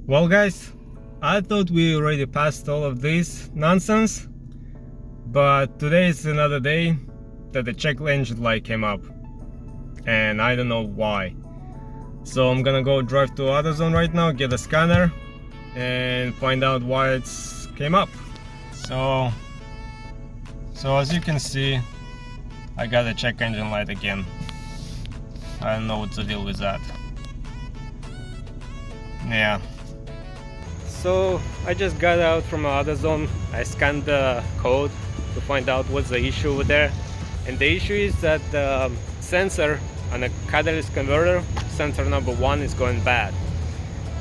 Well guys, I thought we already passed all of this nonsense, but today is another day that the check engine light came up, and I don't know why. So I'm gonna go drive to AutoZone right now, get a scanner, and find out why it's came up. So as you can see, I got a check engine light again. I don't know what's the deal with that. Yeah. So I just got out from AutoZone. I scanned the code to find out what's the issue over there. And the issue is that the sensor on a catalyst converter, sensor number 1, is going bad.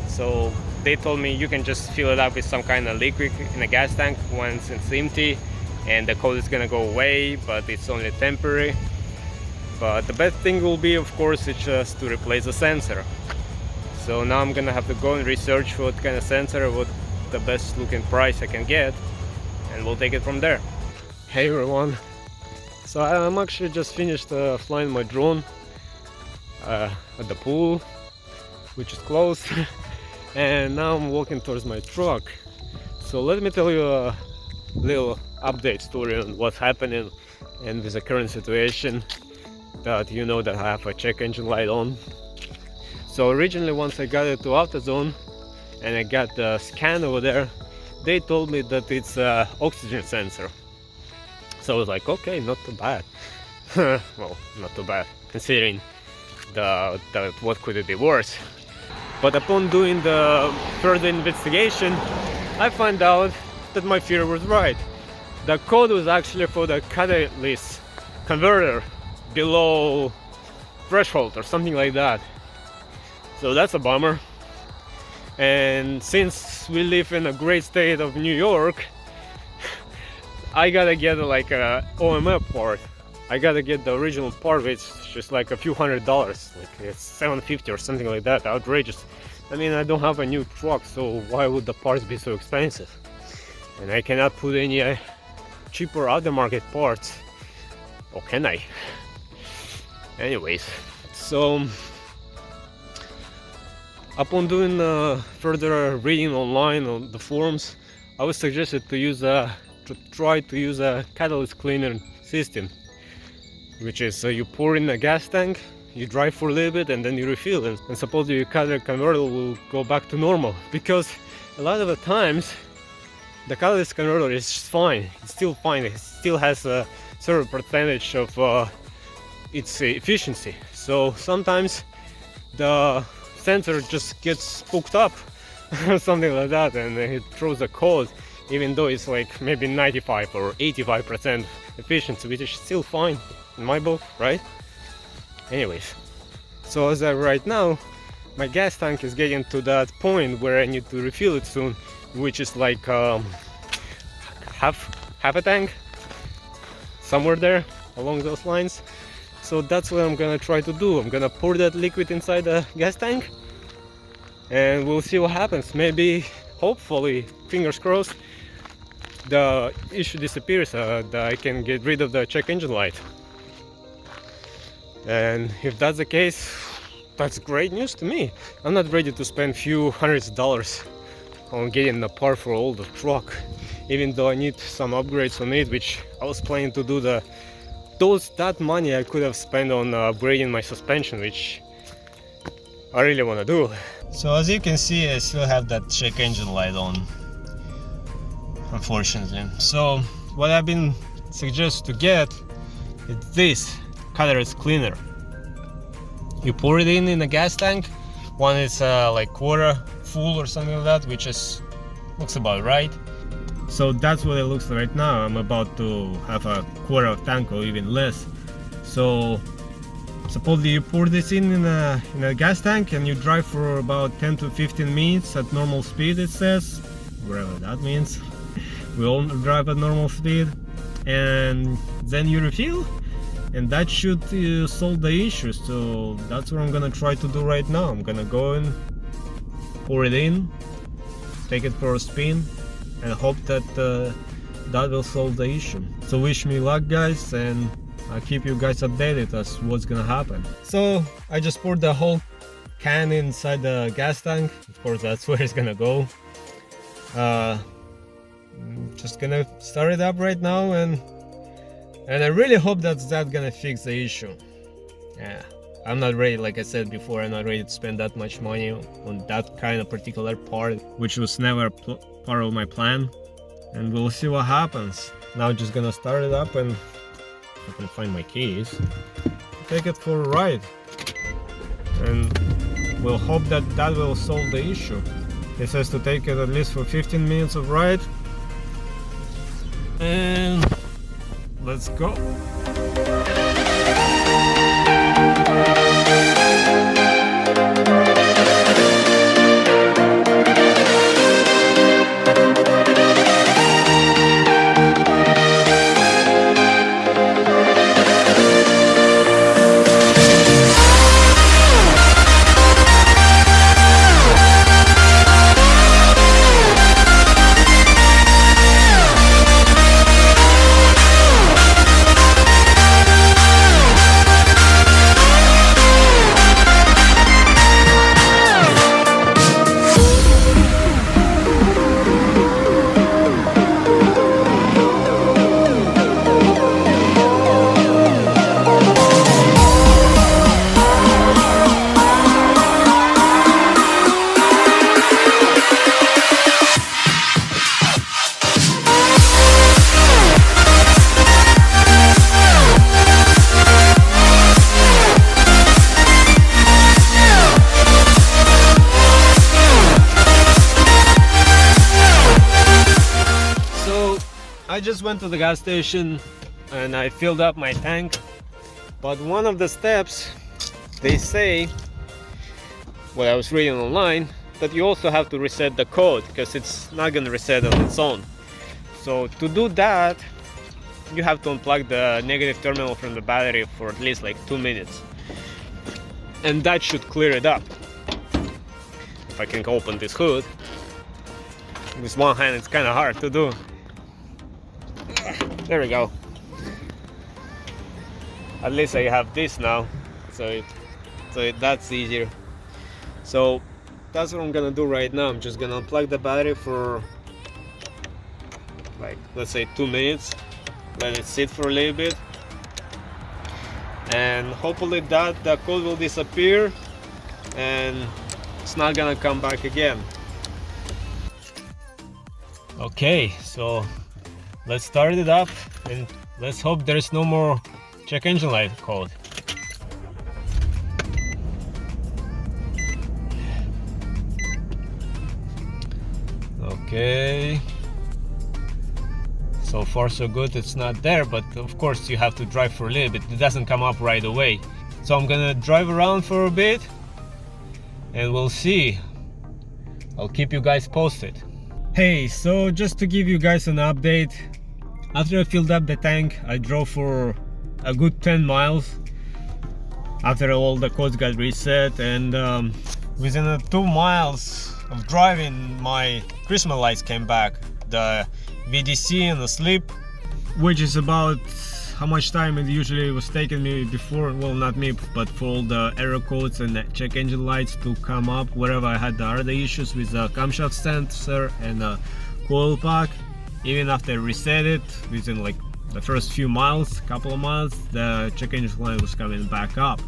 So they told me you can just fill it up with some kind of liquid in a gas tank once it's empty, and the code is gonna go away, but it's only temporary. But the best thing will be, of course, it's just to replace the sensor. So now I'm gonna have to go and research what kind of sensor, what the best looking price I can get, and we'll take it from there. Hey everyone, so I'm actually just finished flying my drone at the pool, which is closed, and now I'm walking towards my truck. So let me tell you a little update story on what's happening and with the current situation, that you know that I have a check engine light on. So originally, once I got it to AutoZone and I got the scan over there, they told me that it's an oxygen sensor. So I was like, okay, not too bad. Well, not too bad considering what could it be worse. But upon doing the further investigation, I found out that my fear was right. The code was actually for the catalyst converter below threshold or something like that. So that's a bummer. And since we live in a great state of New York, I gotta get like a OMF part. I gotta get the original part, which is just like a few $100s, like it's $750 or something like that. Outrageous. I mean, I don't have a new truck, so why would the parts be so expensive? And I cannot put any cheaper other market parts, or can I? Anyways, so upon doing further reading online on the forums, I was suggested to try to use a catalyst cleaner system, which is you pour in a gas tank, you drive for a little bit, and then you refill it, and supposedly your catalytic converter will go back to normal. Because a lot of the times the catalyst converter is fine, it's still fine, it still has a certain percentage of its efficiency. So sometimes the sensor just gets spooked up or something like that, and it throws a code even though it's like maybe 95 or 85% efficiency, which is still fine in my book, right? Anyways, so as of right now, my gas tank is getting to that point where I need to refill it soon, which is like half a tank, somewhere there along those lines. So that's what I'm gonna try to do. I'm gonna pour that liquid inside the gas tank, and we'll see what happens. Maybe, hopefully, fingers crossed, the issue disappears, that I can get rid of the check engine light. And if that's the case, that's great news to me. I'm not ready to spend few hundreds of dollars on getting the part for all the truck, even though I need some upgrades on it, which I was planning to do that money I could have spent on upgrading my suspension, which I really want to do. So as you can see, I still have that check engine light on, unfortunately. So what I've been suggested to get is this catalyst cleaner. You pour it in a gas tank. One is like quarter full or something like that, which looks about right. So that's what it looks like right now. I'm about to have a quarter of tank or even less. So supposedly you pour this in a gas tank, and you drive for about 10 to 15 minutes at normal speed, it says, whatever that means. We all drive at normal speed, and then you refill, and that should solve the issue. So that's what I'm gonna try to do right now. I'm gonna go and pour it in, take it for a spin, and hope that that will solve the issue. So wish me luck, guys, and I'll keep you guys updated as what's gonna happen. So I just poured the whole can inside the gas tank. Of course, that's where it's gonna go. Just gonna start it up right now, and I really hope that's gonna fix the issue. Yeah, I'm not ready, like I said before, I'm not ready to spend that much money on that kind of particular part, which was never part of my plan. And we'll see what happens. Now just gonna start it up, and if I can find my keys, take it for a ride. And we'll hope that will solve the issue. It says to take it at least for 15 minutes of ride. And let's go. I just went to the gas station and I filled up my tank, but one of the steps, they say, what I was reading online, that you also have to reset the code because it's not going to reset on its own. So to do that, you have to unplug the negative terminal from the battery for at least like 2 minutes, and that should clear it up. If I can open this hood with one hand, it's kind of hard to do. There we go. At least I have this now, so that's easier. So that's what I'm gonna do right now. I'm just gonna unplug the battery for like, let's say 2 minutes, let it sit for a little bit, and hopefully the code will disappear and it's not gonna come back again. Okay, so let's start it up and let's hope there's no more check engine light code. Okay, so far so good, it's not there, but of course you have to drive for a little bit, it doesn't come up right away. So I'm gonna drive around for a bit and we'll see. I'll keep you guys posted. Hey, so just to give you guys an update, after I filled up the tank, I drove for a good 10 miles after all the codes got reset, and within 2 miles of driving, my Christmas lights came back, the VDC and the sleep, which is about how much time it usually was taking me before, well, not me, but for all the error codes and the check engine lights to come up wherever I had the other issues with the camshaft sensor and the coil pack. Even after I reset it, within like the first few miles, couple of miles, the check engine light was coming back up.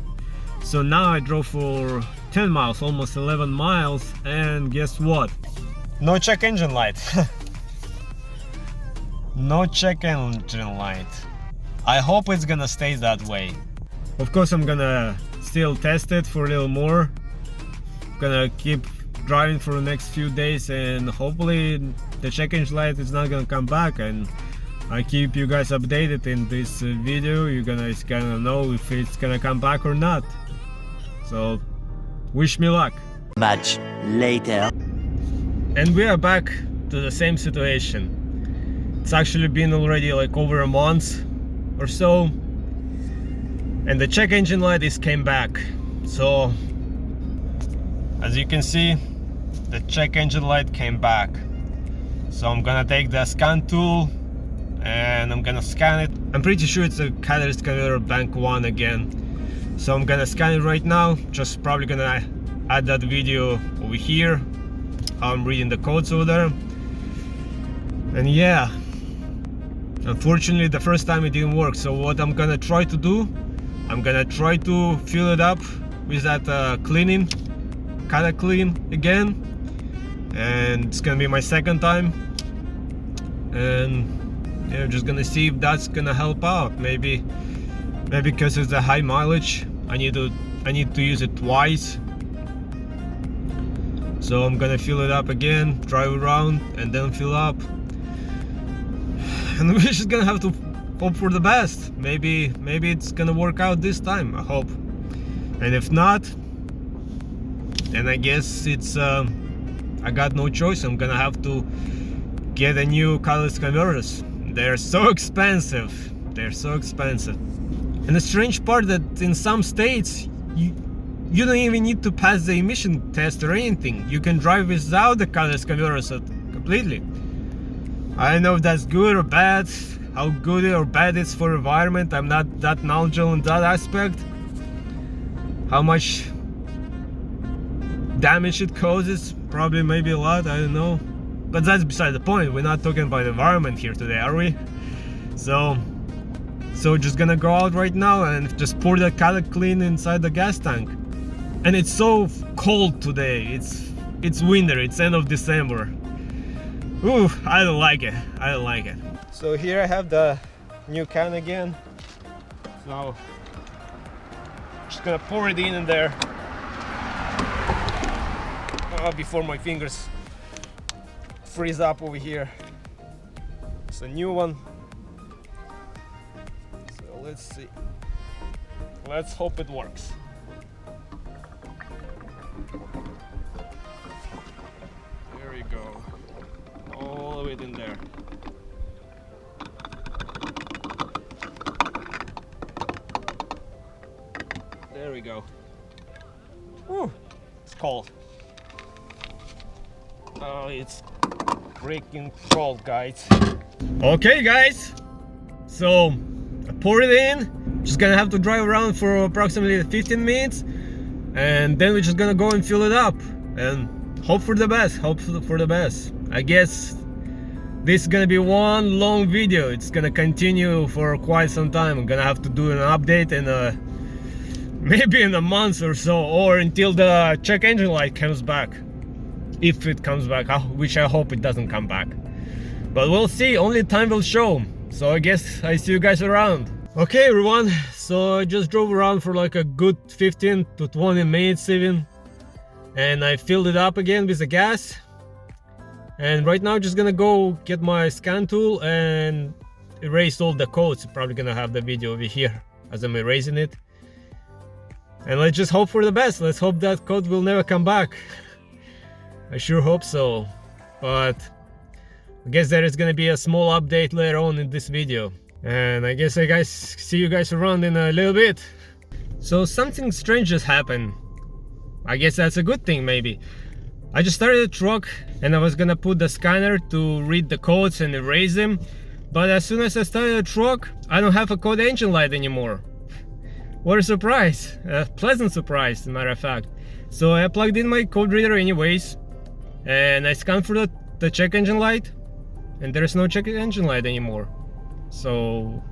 So now I drove for 10 miles, almost 11 miles, and guess what? No check engine light. No check engine light. I hope it's gonna stay that way. Of course, I'm gonna still test it for a little more. Gonna keep driving for the next few days, and hopefully the check engine light is not gonna come back, and I keep you guys updated in this video. You're gonna know if it's gonna come back or not. So wish me luck. Much later. And we are back to the same situation. It's actually been already like over a month or so, and the check engine light came back. So as you can see, the check engine light came back. So I'm gonna take the scan tool and I'm gonna scan it. I'm pretty sure it's a Catalytic converter bank 1 again. So I'm gonna scan it right now. Just probably gonna add that video over here, how I'm reading the codes over there. And yeah, unfortunately the first time it didn't work. So what I'm gonna try to do, I'm gonna try to fill it up with that cleaning, Cataclean again, and it's gonna be my second time. And yeah, just gonna see if that's gonna help out. Maybe because it's a high mileage, I need to use it twice. So I'm gonna fill it up again, drive around, and then fill up. And we're just gonna have to hope for the best. Maybe it's gonna work out this time, I hope. And if not, then I guess it's I got no choice. I'm gonna have to get a new catalytic converters. They're so expensive. They're so expensive. And the strange part that in some states you don't even need to pass the emission test or anything. You can drive without the catalytic converters completely. I don't know if that's good or bad, how good or bad it's for environment. I'm not that knowledgeable in that aspect. How much damage it causes, probably maybe a lot, I don't know. But that's beside the point. We're not talking about the environment here today, are we? So just gonna go out right now and just pour the Cataclean inside the gas tank. And it's so cold today. It's winter. It's end of December. Ooh, I don't like it. I don't like it. So here I have the new can again. So just gonna pour it in there before my fingers freeze up over here. It's a new one. So let's see. Let's hope it works. There we go. All of it in there. There we go. Whew, it's cold. Oh, it's freaking cold, guys. Okay, guys. So I poured it in. Just gonna have to drive around for approximately 15 minutes, and then we're just gonna go and fill it up and hope for the best. Hope for the best. I guess this is gonna be one long video. It's gonna continue for quite some time. I'm gonna have to do an update in maybe in a month or so, or until the check engine light comes back. If it comes back, which I hope it doesn't come back. But we'll see, only time will show. So I guess I see you guys around. Okay everyone, so I just drove around for like a good 15 to 20 minutes even. And I filled it up again with the gas. And right now I'm just gonna go get my scan tool and erase all the codes. Probably gonna have the video over here as I'm erasing it. And let's just hope for the best. Let's hope that code will never come back. I sure hope so. But I guess there is gonna be a small update later on in this video. And I guess see you guys around in a little bit. So something strange just happened. I guess that's a good thing maybe. I just started the truck and I was gonna put the scanner to read the codes and erase them. But as soon as I started the truck, I don't have a code engine light anymore. What a surprise, a pleasant surprise as a matter of fact. So I plugged in my code reader anyways, and I scanned for the check engine light, and there's no check engine light anymore. So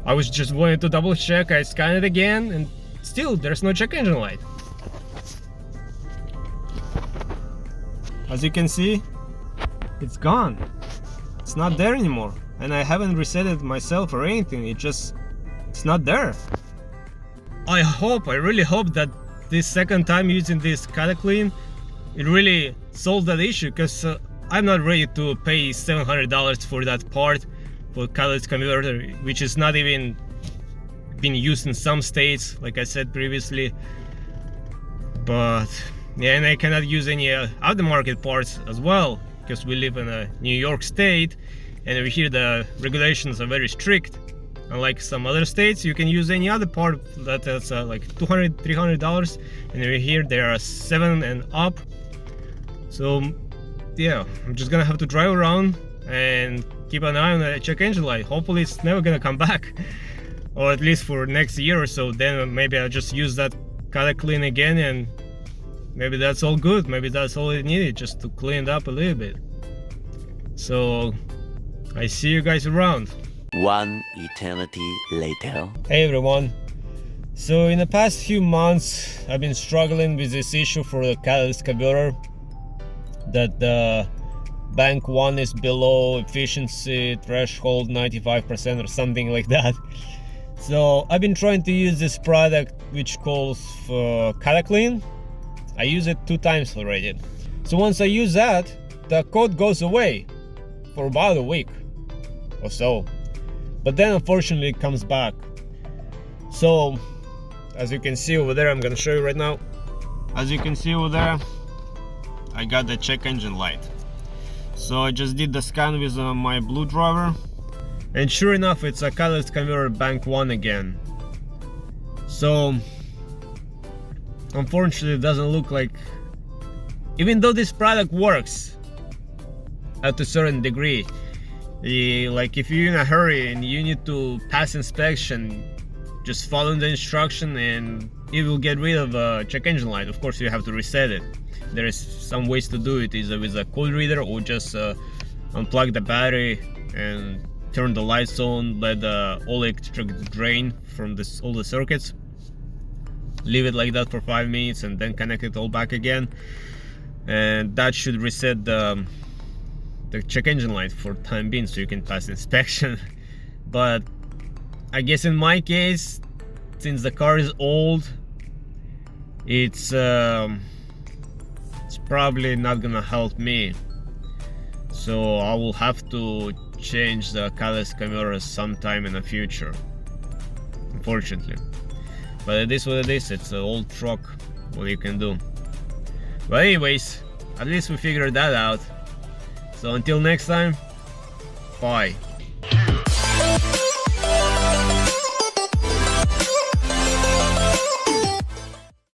I was just wanting to double check. I scanned it again and still there's no check engine light. As you can see, it's gone. It's not there anymore, and I haven't reset it myself or anything. It's not there. I really hope that this second time using this Cataclean, it really solved that issue, because I'm not ready to pay $700 for that part for catalytic converter, which is not even been used in some states, like I said previously. But yeah, and I cannot use any other market parts as well, because we live in a New York state, and over here the regulations are very strict. Unlike some other states, you can use any other part that's like $200, $300, and over here there are 7 and up. So yeah, I'm just gonna have to drive around and keep an eye on the check engine light. Hopefully it's never gonna come back, or at least for next year or so. Then maybe I'll just use that Cataclean again and maybe that's all good. Maybe that's all it needed, just to clean it up a little bit. So I see you guys around. One eternity later. Hey everyone. So in the past few months I've been struggling with this issue for the catalyst converter, that the bank 1 is below efficiency threshold 95% or something like that. So I've been trying to use this product which calls for Cataclean. I use it 2 times already. So once I use that, the code goes away for about a week or so, but then unfortunately it comes back. So as you can see over there, I'm gonna show you right now. As you can see over there, I got the check engine light. So I just did the scan with my blue driver, and sure enough, it's a catalyst converter bank 1 again. So unfortunately it doesn't look like, even though this product works at a certain degree, like if you're in a hurry and you need to pass inspection, just follow the instruction and it will get rid of a check engine light. Of course you have to reset it. There is some ways to do it, either with a code reader or just unplug the battery and turn the lights on, let the all electric drain from all the circuits, leave it like that for 5 minutes and then connect it all back again, and that should reset the check engine light for time being, so you can pass inspection. But I guess in my case, since the car is old, it's probably not gonna help me, so I will have to change the catalyst converter sometime in the future, unfortunately. But it is what it is. It's an old truck, what you can do. But anyways, at least we figured that out. So until next time, bye.